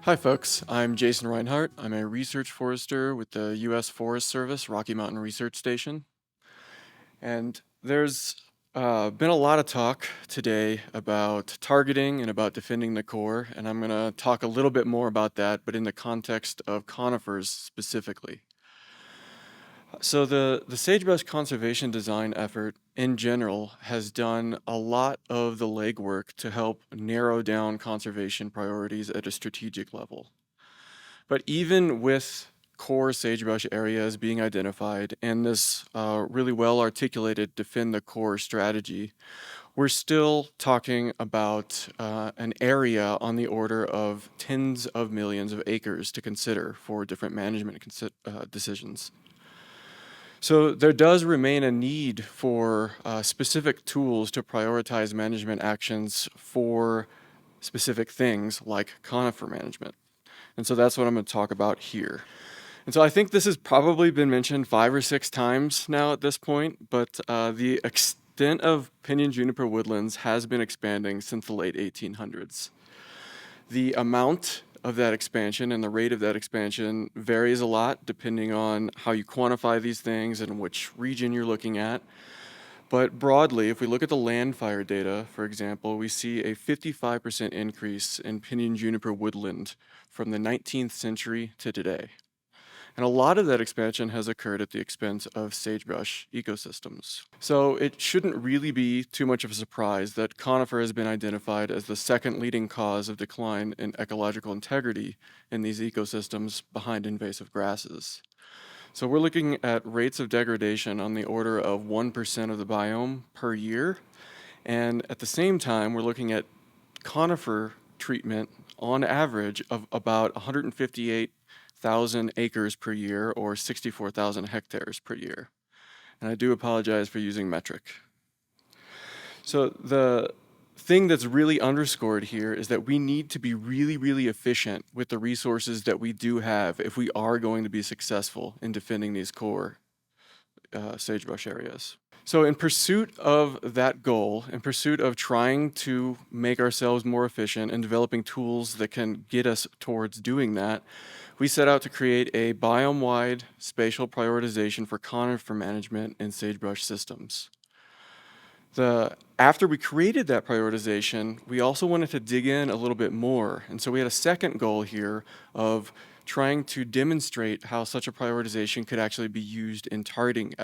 Hi folks, I'm Jason Reinhardt. I'm a research forester with the U.S. Forest Service Rocky Mountain Research Station. And there's been a lot of talk today about targeting and about defending the core, and I'm going to talk a little bit more about that, but in the context of conifers specifically. So the sagebrush conservation design effort in general has done a lot of the legwork to help narrow down conservation priorities at a strategic level. But even with core sagebrush areas being identified and this really well articulated defend the core strategy, we're still talking about an area on the order of tens of millions of acres to consider for different management decisions. So there does remain a need for specific tools to prioritize management actions for specific things like conifer management. And so that's what I'm going to talk about here. And so I think this has probably been mentioned 5 or 6 times now at this point, but the extent of pinyon juniper woodlands has been expanding since the late 1800s. The amount of that expansion and the rate of that expansion varies a lot depending on how you quantify these things and which region you're looking at. But broadly, if we look at the land fire data, for example, we see a 55% increase in pinyon juniper woodland from the 19th century to today. And a lot of that expansion has occurred at the expense of sagebrush ecosystems. So it shouldn't really be too much of a surprise that conifer has been identified as the second leading cause of decline in ecological integrity in these ecosystems behind invasive grasses. So we're looking at rates of degradation on the order of 1% of the biome per year. And at the same time, we're looking at conifer treatment on average of about 158,000 acres per year or 64,000 hectares per year. And I do apologize for using metric. So the thing that's really underscored here is that we need to be really, really efficient with the resources that we do have if we are going to be successful in defending these core sagebrush areas. So in pursuit of that goal, in pursuit of trying to make ourselves more efficient and developing tools that can get us towards doing that, we set out to create a biome-wide spatial prioritization for conifer management in sagebrush systems. After we created that prioritization, we also wanted to dig in a little bit more. And so we had a second goal here of trying to demonstrate how such a prioritization could actually be used in targeting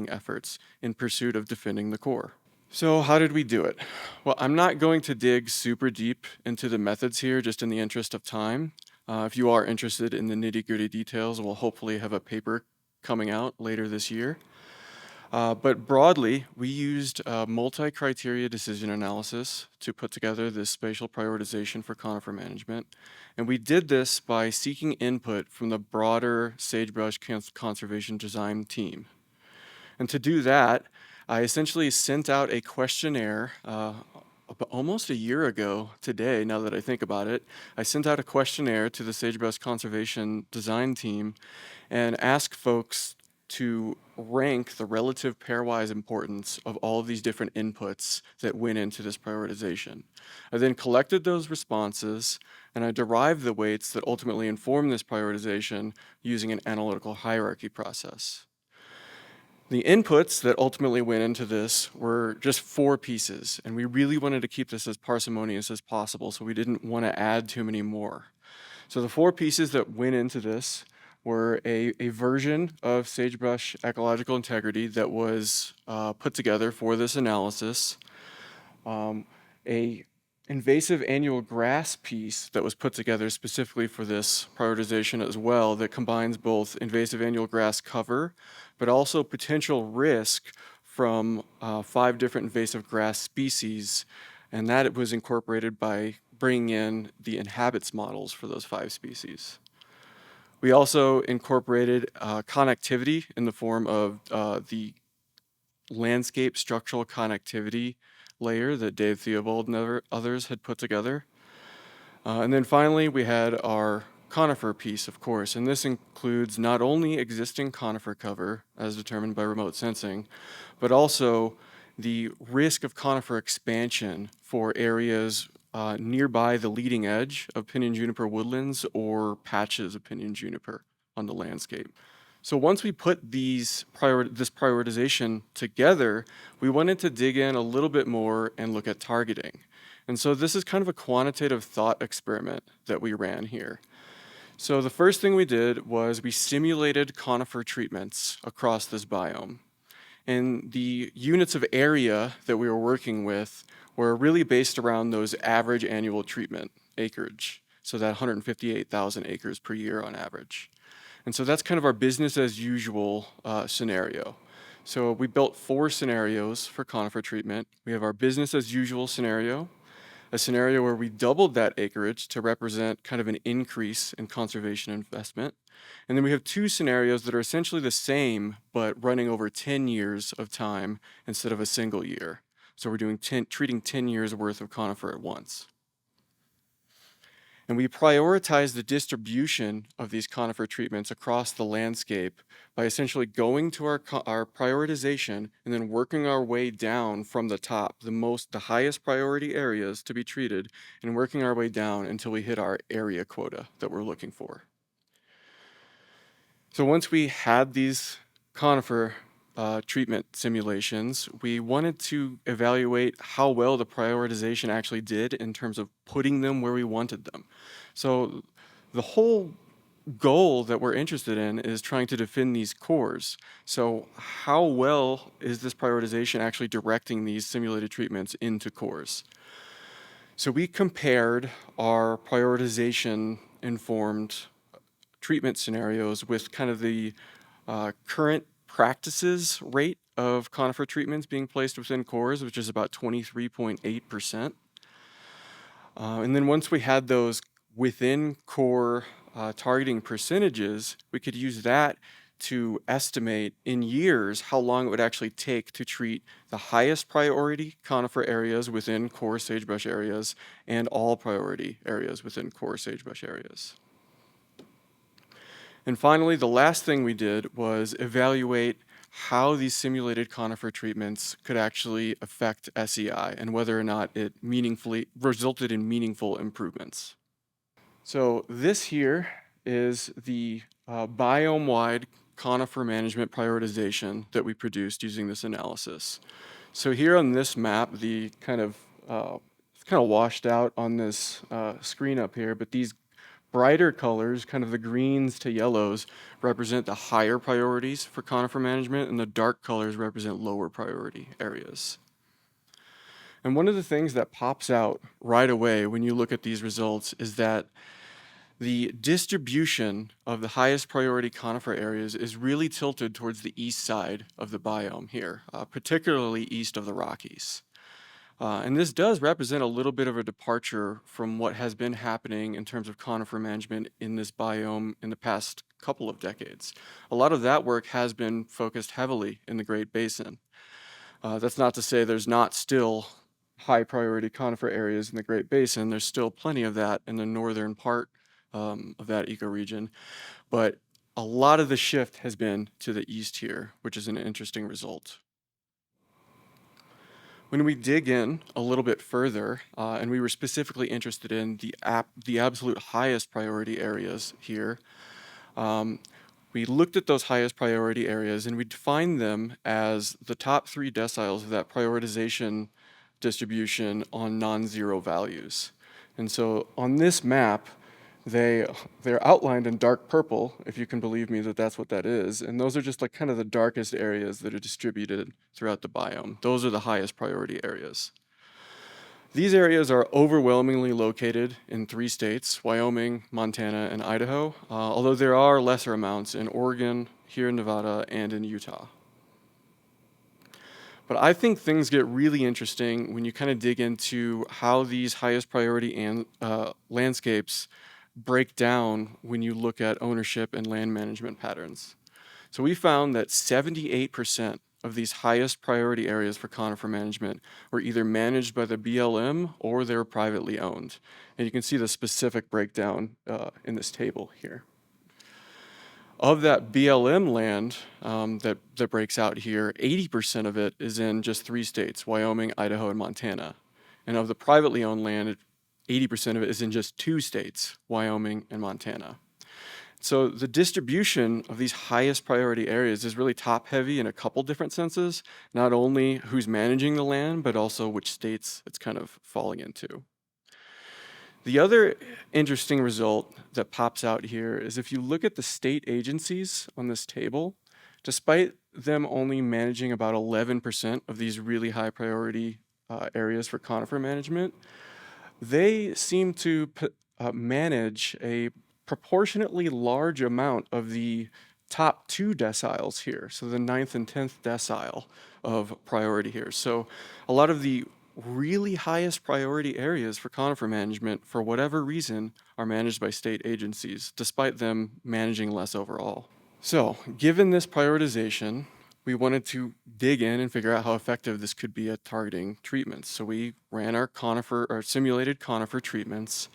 efforts in pursuit of defending the core. So how did we do it? Well, I'm not going to dig super deep into the methods here, just in the interest of time. If you are interested in the nitty-gritty details, we'll hopefully have a paper coming out later this year. But broadly, we used multi-criteria decision analysis to put together this spatial prioritization for conifer management. And we did this by seeking input from the broader sagebrush conservation design team. And to do that, I essentially sent out a questionnaire almost a year ago today, now that I think about it. I sent out a questionnaire to the sagebrush conservation design team and asked folks to rank the relative pairwise importance of all of these different inputs that went into this prioritization. I then collected those responses and I derived the weights that ultimately inform this prioritization using an analytical hierarchy process. The inputs that ultimately went into this were just 4 pieces, and we really wanted to keep this as parsimonious as possible, so we didn't want to add too many more. So the 4 pieces that went into this were a version of sagebrush ecological integrity that was put together for this analysis, a invasive annual grass piece that was put together specifically for this prioritization as well, that combines both invasive annual grass cover, but also potential risk from 5 different invasive grass species, and that it was incorporated by bringing in the inhabits models for those 5 species. We also incorporated connectivity in the form of the landscape structural connectivity layer that Dave Theobald and others had put together. And then finally, we had our conifer piece, of course, and this includes not only existing conifer cover as determined by remote sensing, but also the risk of conifer expansion for areas nearby the leading edge of pinyon juniper woodlands or patches of pinyon juniper on the landscape. So once we put this prioritization together, we wanted to dig in a little bit more and look at targeting. And so this is kind of a quantitative thought experiment that we ran here. So the first thing we did was we simulated conifer treatments across this biome. And the units of area that we were working with were really based around those average annual treatment acreage, so that 158,000 acres per year on average. And so that's kind of our business as usual scenario. So we built 4 scenarios for conifer treatment. We have our business as usual scenario, a scenario where we doubled that acreage to represent kind of an increase in conservation investment. And then we have 2 scenarios that are essentially the same, but running over 10 years of time instead of a single year. So we're treating 10 years worth of conifer at once. And we prioritize the distribution of these conifer treatments across the landscape by essentially going to our prioritization and then working our way down from the top, the highest priority areas to be treated, and working our way down until we hit our area quota that we're looking for. So once we had these conifer treatment simulations, we wanted to evaluate how well the prioritization actually did in terms of putting them where we wanted them. So the whole goal that we're interested in is trying to defend these cores. So how well is this prioritization actually directing these simulated treatments into cores? So we compared our prioritization informed treatment scenarios with kind of the current practices rate of conifer treatments being placed within cores, which is about 23.8%. And then once we had those within core targeting percentages, we could use that to estimate in years how long it would actually take to treat the highest priority conifer areas within core sagebrush areas and all priority areas within core sagebrush areas. And finally, the last thing we did was evaluate how these simulated conifer treatments could actually affect SEI and whether or not it meaningfully resulted in meaningful improvements. So this here is the biome-wide conifer management prioritization that we produced using this analysis. So here on this map, the it's kind of washed out on this screen up here, but these brighter colors, kind of the greens to yellows, represent the higher priorities for conifer management, and the dark colors represent lower priority areas. And one of the things that pops out right away when you look at these results is that the distribution of the highest priority conifer areas is really tilted towards the east side of the biome here, particularly east of the Rockies. And this does represent a little bit of a departure from what has been happening in terms of conifer management in this biome in the past couple of decades. A lot of that work has been focused heavily in the Great Basin. That's not to say there's not still high priority conifer areas in the Great Basin. There's still plenty of that in the northern part of that ecoregion. But a lot of the shift has been to the east here, which is an interesting result. When we dig in a little bit further, and we were specifically interested in the absolute highest priority areas here, we looked at those highest priority areas and we defined them as the top 3 deciles of that prioritization distribution on non-zero values. And so on this map, they're outlined in dark purple, if you can believe me that that's what that is. And those are just like kind of the darkest areas that are distributed throughout the biome. Those are the highest priority areas. These areas are overwhelmingly located in 3 states, Wyoming, Montana, and Idaho, although there are lesser amounts in Oregon, here in Nevada, and in Utah. But I think things get really interesting when you kind of dig into how these highest priority landscapes break down when you look at ownership and land management patterns. So we found that 78% of these highest priority areas for conifer management were either managed by the BLM or they were privately owned. And you can see the specific breakdown in this table here. Of that BLM land that breaks out here, 80% of it is in just 3 states, Wyoming, Idaho, and Montana. And of the privately owned land, 80% of it is in just 2 states, Wyoming and Montana. So the distribution of these highest priority areas is really top heavy in a couple different senses, not only who's managing the land, but also which states it's kind of falling into. The other interesting result that pops out here is if you look at the state agencies on this table, despite them only managing about 11% of these really high priority areas for conifer management, they seem to manage a proportionately large amount of the top 2 deciles here, so the 9th and 10th decile of priority here. So a lot of the really highest priority areas for conifer management, for whatever reason, are managed by state agencies, despite them managing less overall. So given this prioritization, we wanted to dig in and figure out how effective this could be at targeting treatments. So we ran our simulated conifer treatments.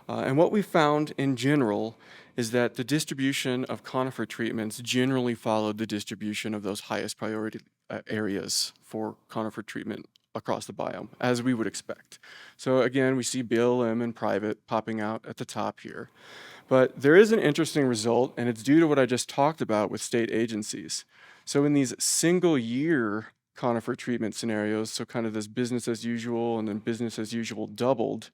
And what we found in general is that the distribution of conifer treatments generally followed the distribution of those highest priority areas for conifer treatment across the biome, as we would expect. So again, we see BLM and private popping out at the top here. But there is an interesting result, and it's due to what I just talked about with state agencies. So in these single year conifer treatment scenarios, so kind of this business as usual and then business as usual doubled,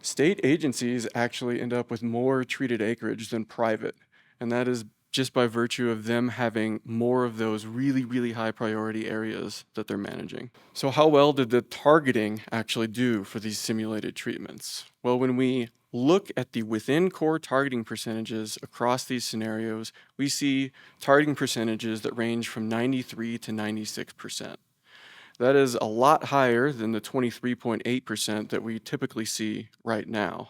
state agencies actually end up with more treated acreage than private. And that is just by virtue of them having more of those really, really high priority areas that they're managing. So how well did the targeting actually do for these simulated treatments? Well, when we look at the within core targeting percentages across these scenarios, we see targeting percentages that range from 93 to 96%. That is a lot higher than the 23.8% that we typically see right now.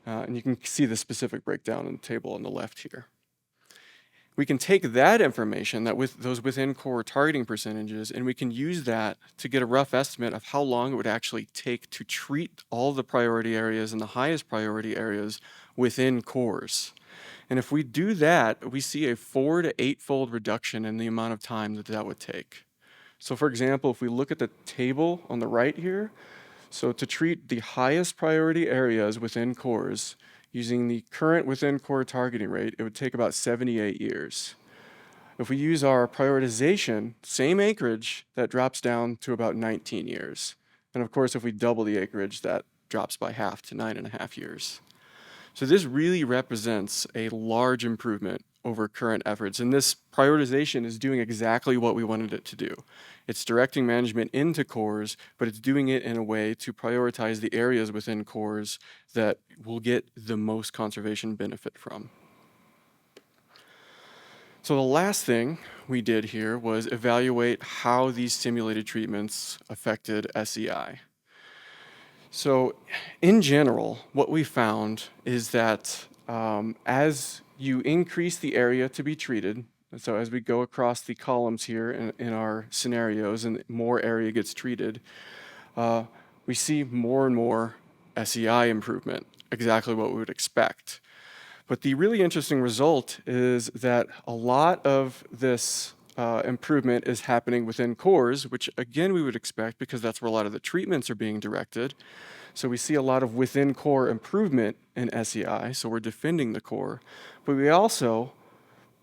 And you can see the specific breakdown in the table on the left here. We can take that information, that with those within core targeting percentages, and we can use that to get a rough estimate of how long it would actually take to treat all the priority areas and the highest priority areas within cores. And if we do that, we see a 4 to 8-fold reduction in the amount of time that that would take. So for example, if we look at the table on the right here, so to treat the highest priority areas within cores, using the current within core targeting rate, it would take about 78 years. If we use our prioritization, same acreage, that drops down to about 19 years. And of course, if we double the acreage, that drops by half to 9.5 years. So this really represents a large improvement over current efforts. And this prioritization is doing exactly what we wanted it to do. It's directing management into cores, but it's doing it in a way to prioritize the areas within cores that will get the most conservation benefit from. So the last thing we did here was evaluate how these simulated treatments affected SEI. So in general, what we found is that as you increase the area to be treated, so as we go across the columns here in our scenarios and more area gets treated, we see more and more SEI improvement, exactly what we would expect. But the really interesting result is that a lot of this improvement is happening within cores, which again we would expect because that's where a lot of the treatments are being directed. So we see a lot of within core improvement in SEI, so we're defending the core. But we also,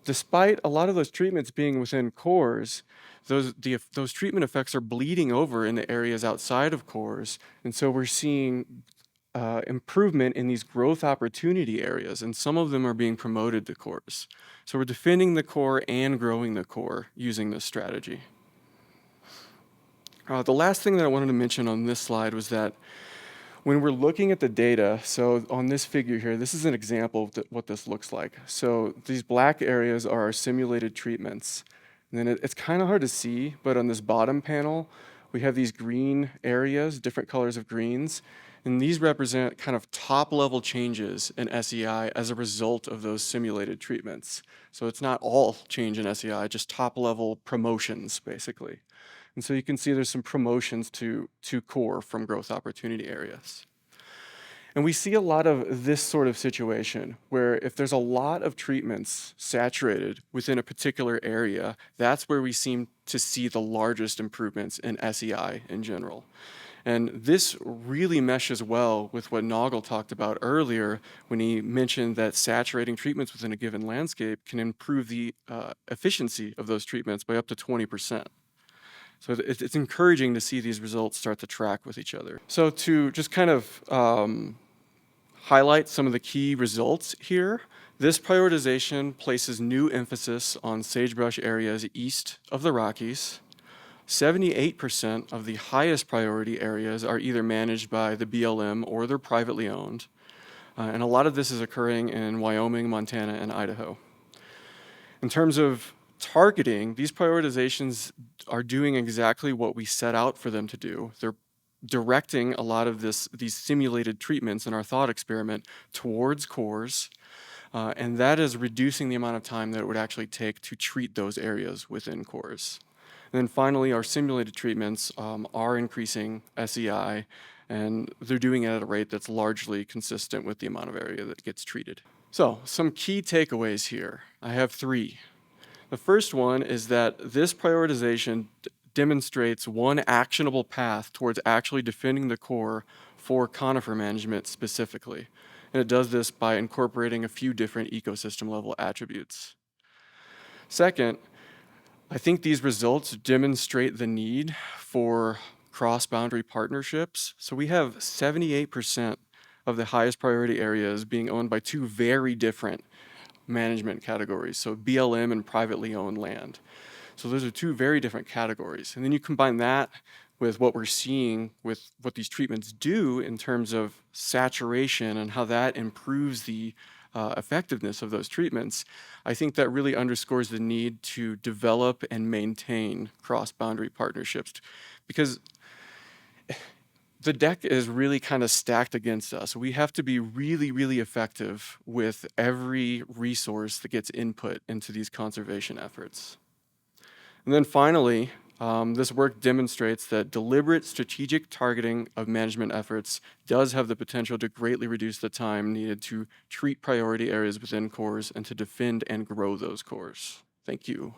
despite a lot of those treatments being within cores, those treatment effects are bleeding over in the areas outside of cores, and so we're seeing improvement in these growth opportunity areas, and some of them are being promoted to cores. So we're defending the core and growing the core using this strategy. The last thing that I wanted to mention on this slide was that when we're looking at the data, so on this figure here, this is an example of what this looks like. So these black areas are our simulated treatments. And then it's kind of hard to see, but on this bottom panel, we have these green areas, different colors of greens, and these represent kind of top-level changes in SEI as a result of those simulated treatments. So it's not all change in SEI, just top-level promotions, basically. And so you can see there's some promotions to core from growth opportunity areas. And we see a lot of this sort of situation where if there's a lot of treatments saturated within a particular area, that's where we seem to see the largest improvements in SEI in general. And this really meshes well with what Noggle talked about earlier when he mentioned that saturating treatments within a given landscape can improve the efficiency of those treatments by up to 20%. So it's encouraging to see these results start to track with each other. So to just kind of highlight some of the key results here, this prioritization places new emphasis on sagebrush areas east of the Rockies. 78% of the highest priority areas are either managed by the BLM or they're privately owned. And a lot of this is occurring in Wyoming, Montana, and Idaho. In terms of targeting, these prioritizations are doing exactly what we set out for them to do. They're directing a lot of these simulated treatments in our thought experiment towards cores, and that is reducing the amount of time that it would actually take to treat those areas within cores. And then finally, our simulated treatments are increasing SEI, and they're doing it at a rate that's largely consistent with the amount of area that gets treated. So, some key takeaways here. I have 3. The first one is that this prioritization demonstrates one actionable path towards actually defending the core for conifer management specifically. And it does this by incorporating a few different ecosystem level attributes. Second, I think these results demonstrate the need for cross-boundary partnerships. So we have 78% of the highest priority areas being owned by 2 very different management categories, so BLM and privately owned land. So those are 2 very different categories. And then you combine that with what we're seeing with what these treatments do in terms of saturation and how that improves the effectiveness of those treatments. I think that really underscores the need to develop and maintain cross-boundary partnerships, because the deck is really kind of stacked against us. We have to be really, really effective with every resource that gets input into these conservation efforts. And then finally, this work demonstrates that deliberate strategic targeting of management efforts does have the potential to greatly reduce the time needed to treat priority areas within cores and to defend and grow those cores. Thank you.